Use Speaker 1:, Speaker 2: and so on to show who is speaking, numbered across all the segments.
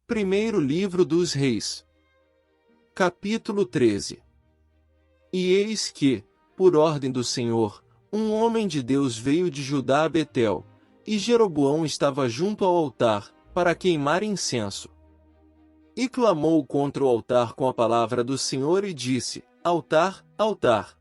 Speaker 1: Primeiro livro dos Reis. Capítulo 13. E eis que, por ordem do Senhor, um homem de Deus veio de Judá a Betel, e Jeroboão estava junto ao altar, para queimar incenso. E clamou contra o altar com a palavra do Senhor e disse: Altar, altar!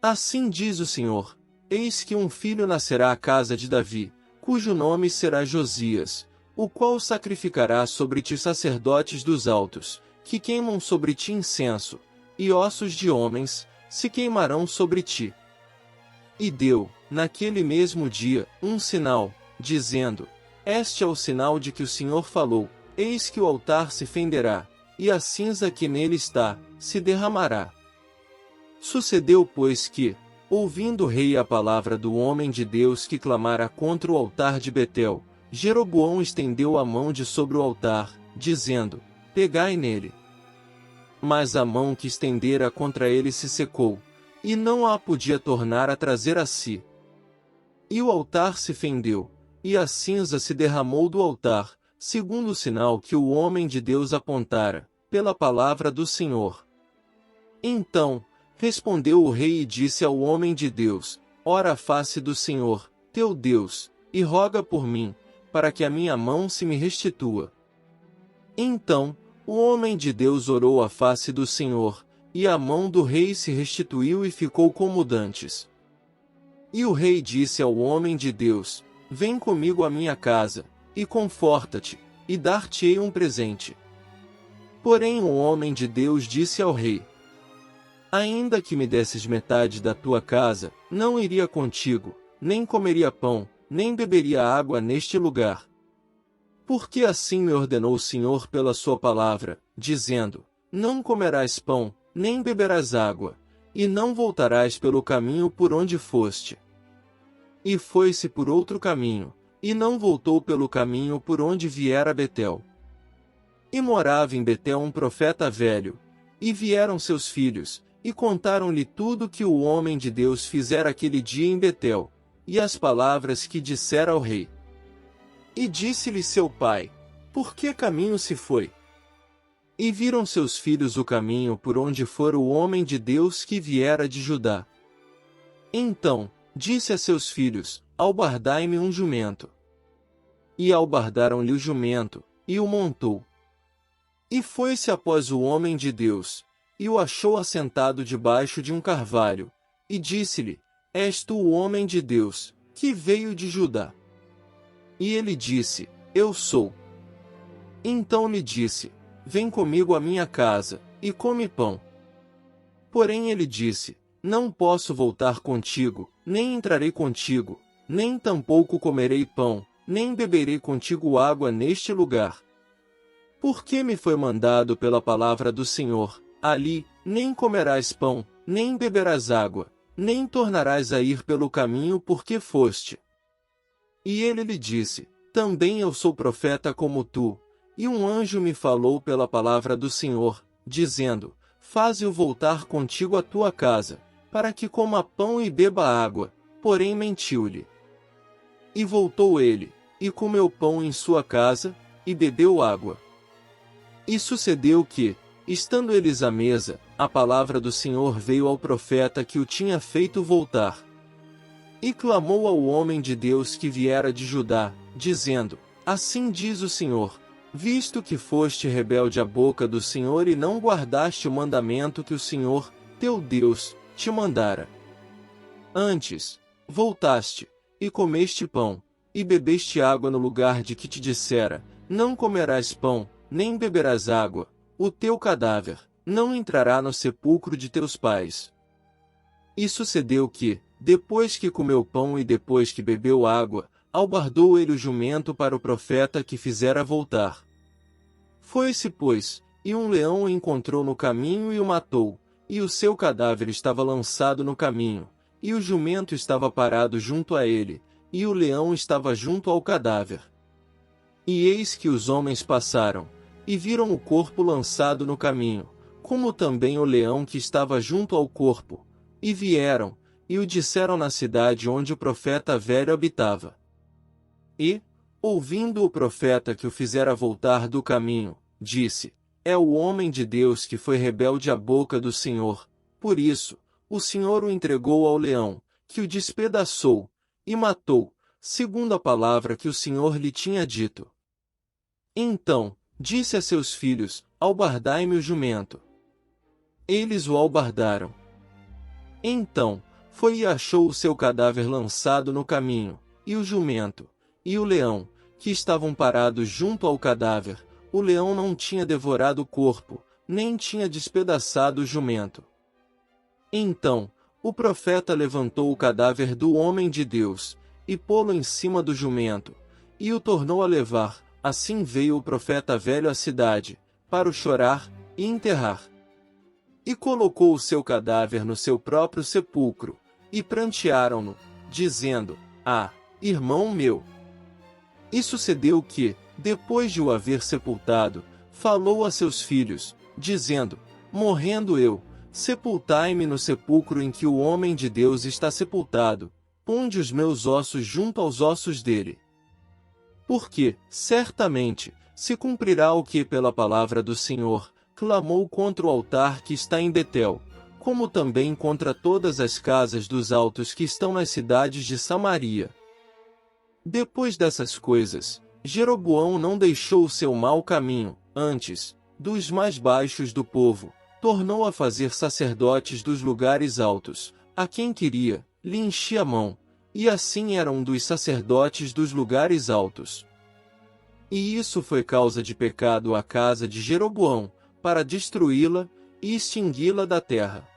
Speaker 1: Assim diz o Senhor: Eis que um filho nascerá à casa de Davi, cujo nome será Josias, o qual sacrificará sobre ti sacerdotes dos altos, que queimam sobre ti incenso, e ossos de homens se queimarão sobre ti. E deu, naquele mesmo dia, um sinal, dizendo: Este é o sinal de que o Senhor falou: Eis que o altar se fenderá, e a cinza que nele está, se derramará. Sucedeu, pois, que, ouvindo o rei a palavra do homem de Deus que clamara contra o altar de Betel, Jeroboão estendeu a mão de sobre o altar, dizendo: Pegai nele. Mas a mão que estendera contra ele se secou, e não a podia tornar a trazer a si. E o altar se fendeu, e a cinza se derramou do altar, segundo o sinal que o homem de Deus apontara, pela palavra do Senhor. Então, respondeu o rei e disse ao homem de Deus: Ora a face do Senhor, teu Deus, e roga por mim, para que a minha mão se me restitua. Então, o homem de Deus orou à face do Senhor, e a mão do rei se restituiu e ficou como dantes. E o rei disse ao homem de Deus: Vem comigo à minha casa, e conforta-te, e dar-te-ei um presente. Porém o homem de Deus disse ao rei: Ainda que me desses metade da tua casa, não iria contigo, nem comeria pão, nem beberia água neste lugar. Porque assim me ordenou o Senhor pela sua palavra, dizendo: Não comerás pão, nem beberás água, e não voltarás pelo caminho por onde foste. E foi-se por outro caminho, e não voltou pelo caminho por onde viera a Betel. E morava em Betel um profeta velho, e vieram seus filhos, e contaram-lhe tudo que o homem de Deus fizera aquele dia em Betel, e as palavras que dissera ao rei. E disse-lhe seu pai: Por que caminho se foi? E viram seus filhos o caminho por onde fora o homem de Deus que viera de Judá. Então, disse a seus filhos: Albardai-me um jumento. E albardaram-lhe o jumento, e o montou. E foi-se após o homem de Deus, e o achou assentado debaixo de um carvalho, e disse-lhe: És tu o homem de Deus, que veio de Judá? E ele disse: Eu sou. Então lhe disse: Vem comigo à minha casa, e come pão. Porém ele disse: Não posso voltar contigo, nem entrarei contigo, nem tampouco comerei pão, nem beberei contigo água neste lugar. Porque me foi mandado pela palavra do Senhor: Ali, nem comerás pão, nem beberás água, nem tornarás a ir pelo caminho por que foste. E ele lhe disse: Também eu sou profeta como tu, e um anjo me falou pela palavra do Senhor, dizendo: Faze-o voltar contigo à tua casa, para que coma pão e beba água. Porém mentiu-lhe. E voltou ele, e comeu pão em sua casa, e bebeu água. E sucedeu que, estando eles à mesa, a palavra do Senhor veio ao profeta que o tinha feito voltar. E clamou ao homem de Deus que viera de Judá, dizendo: Assim diz o Senhor: Visto que foste rebelde à boca do Senhor e não guardaste o mandamento que o Senhor, teu Deus, te mandara. Antes, voltaste, e comeste pão, e bebeste água no lugar de que te dissera: Não comerás pão, nem beberás água, o teu cadáver não entrará no sepulcro de teus pais. E sucedeu que, depois que comeu pão e depois que bebeu água, albardou ele o jumento para o profeta que fizera voltar. Foi-se, pois, e um leão o encontrou no caminho e o matou, e o seu cadáver estava lançado no caminho, e o jumento estava parado junto a ele, e o leão estava junto ao cadáver. E eis que os homens passaram, e viram o corpo lançado no caminho, como também o leão que estava junto ao corpo, e vieram, e o disseram na cidade onde o profeta velho habitava. E, ouvindo o profeta que o fizera voltar do caminho, disse: é o homem de Deus que foi rebelde à boca do Senhor. Por isso, o Senhor o entregou ao leão, que o despedaçou e matou, segundo a palavra que o Senhor lhe tinha dito. Então, disse a seus filhos: albardai-me o jumento. Eles o albardaram. Então, foi e achou o seu cadáver lançado no caminho, e o jumento, e o leão, que estavam parados junto ao cadáver. O leão não tinha devorado o corpo, nem tinha despedaçado o jumento. Então, o profeta levantou o cadáver do homem de Deus, e pô-lo em cima do jumento, e o tornou a levar. Assim veio o profeta velho à cidade, para o chorar e enterrar. E colocou o seu cadáver no seu próprio sepulcro, e prantearam-no, dizendo: ah, irmão meu! E sucedeu que, depois de o haver sepultado, falou a seus filhos, dizendo: morrendo eu, sepultai-me no sepulcro em que o homem de Deus está sepultado, ponde os meus ossos junto aos ossos dele. Porque, certamente, se cumprirá o que pela palavra do Senhor clamou contra o altar que está em Betel, como também contra todas as casas dos altos que estão nas cidades de Samaria. Depois dessas coisas, Jeroboão não deixou o seu mau caminho, antes, dos mais baixos do povo, tornou a fazer sacerdotes dos lugares altos, a quem queria, lhe enchia a mão, e assim era um dos sacerdotes dos lugares altos. E isso foi causa de pecado à casa de Jeroboão, para destruí-la e extingui-la da terra.